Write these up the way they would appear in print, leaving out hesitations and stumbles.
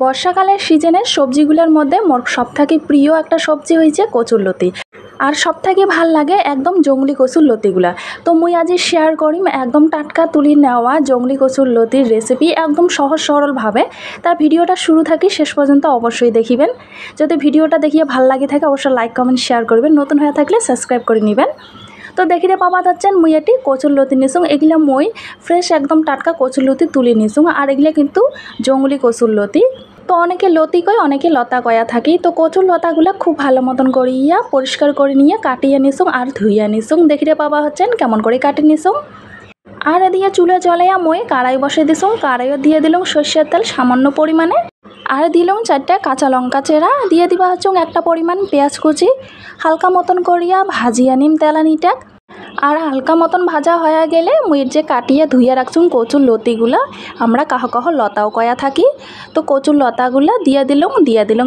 বর্ষাকালের সিজনের সবজিগুলোর মধ্যে মোর সবথেকে প্রিয় একটা সবজি হয়েছে কচুরলতি। আর সবথেকে ভাল লাগে একদম জংলি কচুর লতিগুলা। তো মুই আজি শেয়ার করিম একদম টাটকা তুলি নেওয়া জংলি কচুর লতির রেসিপি একদম সহজ সরলভাবে। তার ভিডিওটা শুরু থাকি শেষ পর্যন্ত অবশ্যই দেখিবেন। যদি ভিডিওটা দেখিয়ে ভাল লাগে থাকে অবশ্যই লাইক কমেন্ট শেয়ার করবেন, নতুন হয়ে থাকলে সাবস্ক্রাইব করে নেবেন। তো দেখিতে পাওয়া যাচ্ছেন মুই এটি কচুর লতি নিছুং। এগুলা মই ফ্রেশ একদম টাটকা কচুর লতি তুলি নিছুং। আর এগুলা কিন্তু জংলি কচুর লতি। তো অনেকে লতি কয়, অনেকে লতা কয়া থাকি। তো কচুর লতাগুলা খুব ভালো মতন করিয়া পরিষ্কার করে নিয়ে কাটিয়ে নিছুং আর ধুইয়া নিছুং। দেখিতে পাওয়া হচ্ছেন কেমন করে কাটি নিছুং। আর এদিকে চুলে জ্বলাইয়া মই কাড়াই বসে দিছুং। কাড়াইও দিয়ে দিলুম সর্ষের তেল সামান্য পরিমাণে। আর দিলুম 4টা কাঁচা লঙ্কা চেরা। দিয়ে দিবা হচ্ছুং একটা পরিমাণ পেঁয়াজ কুচি। হালকা মতন করিয়া ভাজিয়া নিম তেলানিটা। আর হালকা মতন ভাজা হয়ে গেলে মুই যে কাটিয়ে ধুইয়া রাখছুন কচুর লতিগুলা, আমরা কাহ কাহ লতাও কয়া থাকি। তো কচুর লতাগুলা দিয়ে দিলুম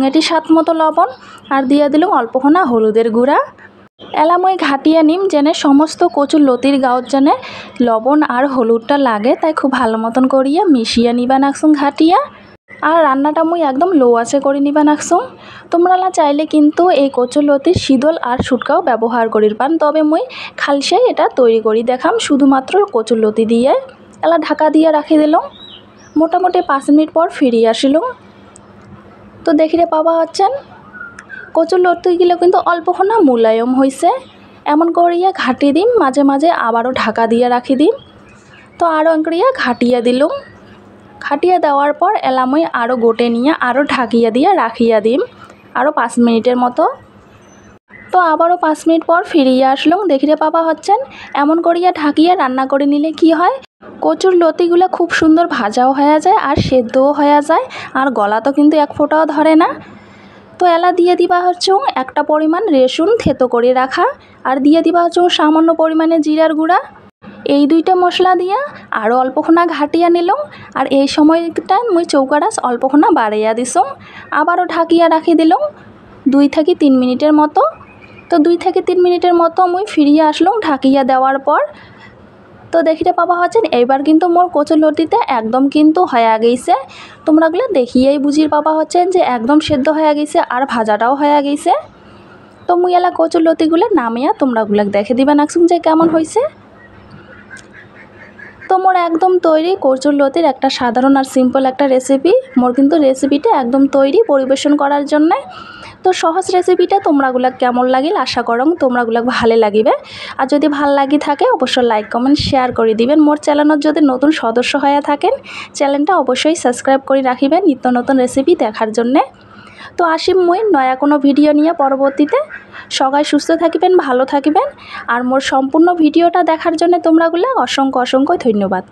এটি স্বাদ মতো লবণ। আর দিয়ে দিলুম অল্পখানা হলুদের গুঁড়া। এলা মই ঘাটিয়ে নিম যেনে সমস্ত কচুর লতির গাঁত যেনে লবণ আর হলুদটা লাগে, তাই খুব ভালো মতন করিয়া মিশিয়ে নিবা নাকছুং ঘাটিয়া। আর রান্নাটা মুই একদম লো আছে করে নিবা নাকছুং। তোমরা চাইলে কিন্তু এই কচুর লতির শীতল আর শুটকাও ব্যবহার করির পান, তবে মুই খালসাই এটা তৈরি করি দেখাম শুধুমাত্র কচুর লতি দিয়ে। এলা ঢাকা দিয়ে রাখি দিলাম। মোটামুটি 5 মিনিট পর ফিরিয়ে আসিলাম। তো দেখিতে পাওয়া হচ্ছেন কচুর লতিগুলো কিন্তু অল্পখানা মুলায়ম হয়েছে। এমন করিয়া ঘাটি দিম, মাঝে মাঝে আবারও ঢাকা দিয়ে রাখি দিম। তো আরও করিয়া ঘাটিয়ে দিলুম। খাটিয়ে দেওয়ার পর এলামই আরও গোটে নিয়ে আরও ঢাকিয়ে দিয়ে রাখিয়া দিম আরও 5 মিনিটের মতো। তো আবারও 5 মিনিট পর ফিরিয়ে আসলাম। দেখিতে পাওয়া হচ্ছেন এমন করিয়া ঢাকিয়ে রান্না করে নিলে কি হয়, কচুর লতিগুলো খুব সুন্দর ভাজাও হয়ে যায় আর সেদ্ধও হয়ে যায়, আর গলা তো কিন্তু এক ফোঁটাও ধরে না। তো এলা দিয়ে দিবা হচ্ছে একটা পরিমাণ রসুন থেতো করে রাখা। আর দিয়ে দিবা হচ্ছে সামান্য পরিমাণে জিরার গুঁড়া। এই 2টা মশলা দিয়া আরও অল্পখানা ঘাটিয়া নিলাম। আর এই সময়টা মুই চৌকারাস অল্পখানা বাড়াইয়া দিছুম। আবারও ঢাকিয়া রাখি দিলাম 2 থেকে 3 মিনিটের মতো। তো 2 থেকে 3 মিনিটের মতো মুই ফিরিয়ে আসলাম ঢাকিয়া দেওয়ার পর। তো দেখিতে পাওয়া হচ্ছেন এইবার কিন্তু মোর কচুর লতিতে একদম কিন্তু হয়ে গেছে। তোমরাগুলো দেখিয়েই বুঝির পাওয়া হচ্ছেন যে একদম সেদ্ধ হয়ে গেছে আর ভাজাটাও হয়ে গেছে। তো মুই এলা কচুর লতিগুলো নামিয়া তোমরাগুলো দেখে দিবা নাকছুম যে কেমন হয়েছে। তো মোর একদম তৈরি কচুর লতির একটা সাধারণ আর সিম্পল একটা রেসিপি। মোর কিন্তু রেসিপিটা একদম তৈরি পরিবেশন করার জন্য। তো সহজ রেসিপিটা তোমরাগুলা কেমন লাগিল আশা করং তোমরাগুলা ভালো লাগিবে। আর যদি ভাল লাগি থাকে অবশ্যই লাইক কমেন্ট শেয়ার করে দিবেন। মোর চ্যানেলত যদি নতুন সদস্য হয়ে থাকেন চ্যানেলটা অবশ্যই সাবস্ক্রাইব করে রাখিবেন নিত্য নতুন রেসিপি দেখার জন্যে। তো আসিম মুই নয়া কোনো ভিডিও নিয়ে পরবর্তীতে। সবাই সুস্থ থাকিবেন, ভালো থাকিবেন। আর মোর সম্পূর্ণ ভিডিওটা দেখার জন্য তোমরাগুলা অসংখ্য অসংখ্য ধন্যবাদ।